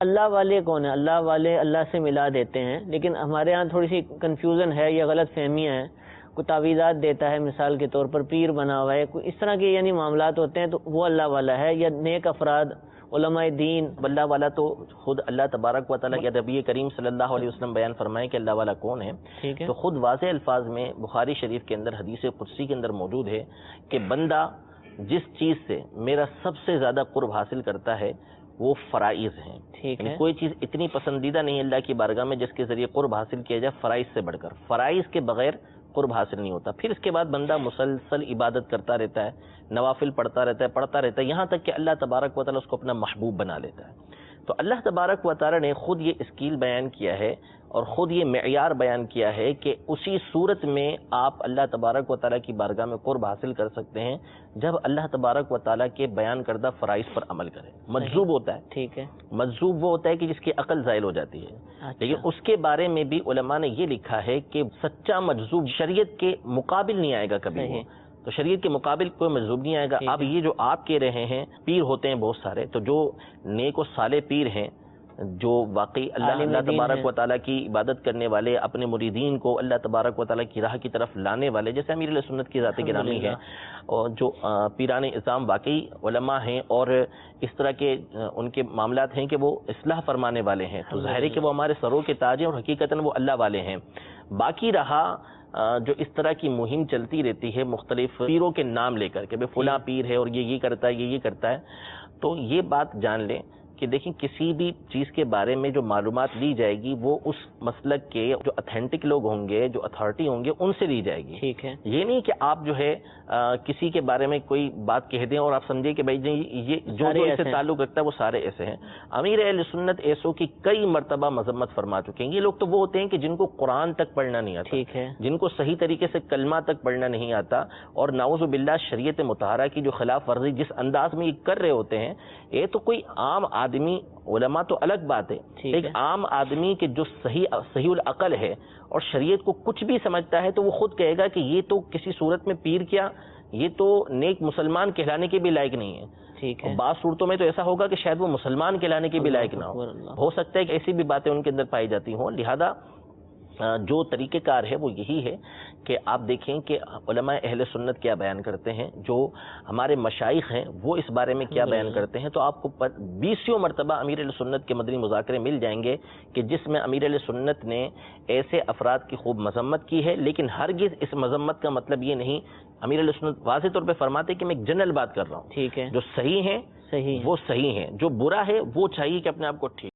اللہ والے کون ہیں؟ اللہ والے اللہ سے ملا دیتے ہیں، لیکن ہمارے ہاں تھوڑی سی کنفیوژن ہے یا غلط فہمیاں ہیں. کوئی تعویذات دیتا ہے مثال کے طور پر، پیر بنا ہوا ہے، کوئی اس طرح کے یعنی معاملات ہوتے ہیں تو وہ اللہ والا ہے، یا نیک افراد علماء دین. اللہ والا تو خود اللہ تبارک و تعالیٰ کے نبی کریم صلی اللہ علیہ وسلم بیان فرمائے کہ اللہ والا کون ہے. ٹھیک ہے، تو خود واضح الفاظ میں بخاری شریف کے اندر حدیث قدسی کے اندر موجود ہے کہ بندہ جس چیز سے میرا سب سے زیادہ قرب حاصل کرتا ہے وہ فرائض ہیں. ٹھیک یعنی ہے، کوئی چیز اتنی پسندیدہ نہیں اللہ کی بارگاہ میں جس کے ذریعے قرب حاصل کیا جائے فرائض سے بڑھ کر. فرائض کے بغیر قرب حاصل نہیں ہوتا. پھر اس کے بعد بندہ مسلسل عبادت کرتا رہتا ہے، نوافل پڑھتا رہتا ہے یہاں تک کہ اللہ تبارک و تعالیٰ اس کو اپنا محبوب بنا لیتا ہے. تو اللہ تبارک و تعالیٰ نے خود یہ اسکیل بیان کیا ہے اور خود یہ معیار بیان کیا ہے کہ اسی صورت میں آپ اللہ تبارک و تعالیٰ کی بارگاہ میں قرب حاصل کر سکتے ہیں جب اللہ تبارک و تعالیٰ کے بیان کردہ فرائض پر عمل کریں. مجذوب ہوتا ہے، ٹھیک ہے، مجذوب وہ ہوتا ہے کہ جس کی عقل زائل ہو جاتی ہے. لیکن اس کے بارے میں بھی علماء نے یہ لکھا ہے کہ سچا مجذوب شریعت کے مقابل نہیں آئے گا کبھی. وہ تو شریعت کے مقابل کوئی مجذوب نہیں آئے گا. اب یہ جو آپ کہہ رہے ہیں پیر ہوتے ہیں بہت سارے، تو جو نیک و صالح پیر ہیں جو واقعی اللہ تبارک و تعالیٰ کی عبادت کرنے والے، اپنے مریدین کو اللہ تبارک و تعالیٰ کی راہ کی طرف لانے والے، جیسے امیر علیہ سنت کی ذات گرامی ہے، اور جو پیران اعظام واقعی علماء ہیں اور اس طرح کے ان کے معاملات ہیں کہ وہ اصلاح فرمانے والے ہیں، تو ظاہر ہے کہ وہ ہمارے سروں کے تاج ہیں اور حقیقتاً وہ اللہ والے ہیں. باقی رہا جو اس طرح کی مہم چلتی رہتی ہے مختلف پیروں کے نام لے کر کہ بھئی فلاں پیر ہے اور یہ کرتا ہے، یہ کرتا ہے، تو یہ بات جان لیں کہ دیکھیں کسی بھی چیز کے بارے میں جو معلومات لی جائے گی وہ اس مسلک کے جو اتھینٹک لوگ ہوں گے، جو اتھارٹی ہوں گے، ان سے لی جائے گی. ٹھیک ہے، یہ نہیں کہ آپ جو ہے کسی کے بارے میں کوئی بات کہہ دیں اور آپ سمجھیں کہ بھائی یہ جو اس سے تعلق رکھتا ہے وہ سارے ایسے ہیں. امیر اہل سنت ایسوں کی کئی مرتبہ مذمت فرما چکے ہیں. یہ لوگ تو وہ ہوتے ہیں کہ جن کو قرآن تک پڑھنا نہیں آتا، ٹھیک ہے، جن کو صحیح طریقے سے کلمہ تک پڑھنا نہیں آتا، اور نعوذ باللہ شریعت مطہرہ کی جو خلاف ورزی جس انداز میں یہ کر رہے ہوتے ہیں. یہ تو کوئی عام آدمی، علماء تو الگ بات ہے، ایک عام آدمی کہ جو صحیح العقل ہے اور شریعت کو کچھ بھی سمجھتا ہے تو وہ خود کہے گا کہ یہ تو کسی صورت میں پیر کیا، یہ تو نیک مسلمان کہلانے کے بھی لائق نہیں ہے. ٹھیک ہے، بعض صورتوں میں تو ایسا ہوگا کہ شاید وہ مسلمان کہلانے کے بھی لائق نہ ہو سکتا ہے کہ ایسی بھی باتیں ان کے اندر پائی جاتی ہوں. لہذا جو طریقہ کار ہے وہ یہی ہے کہ آپ دیکھیں کہ علماء اہل سنت کیا بیان کرتے ہیں، جو ہمارے مشائخ ہیں وہ اس بارے میں کیا بیان کرتے ہیں. تو آپ کو 20 مرتبہ امیر اہل سنت کے مدنی مذاکرے مل جائیں گے کہ جس میں امیر اہل سنت نے ایسے افراد کی خوب مذمت کی ہے، لیکن ہرگز اس مذمت کا مطلب یہ نہیں. امیر اہل سنت واضح طور پہ فرماتے کہ میں ایک جنرل بات کر رہا ہوں. ٹھیک ہے، جو صحیح ہیں وہ صحیح ہیں، جو برا ہے وہ چاہیے کہ اپنے آپ کو ٹھیک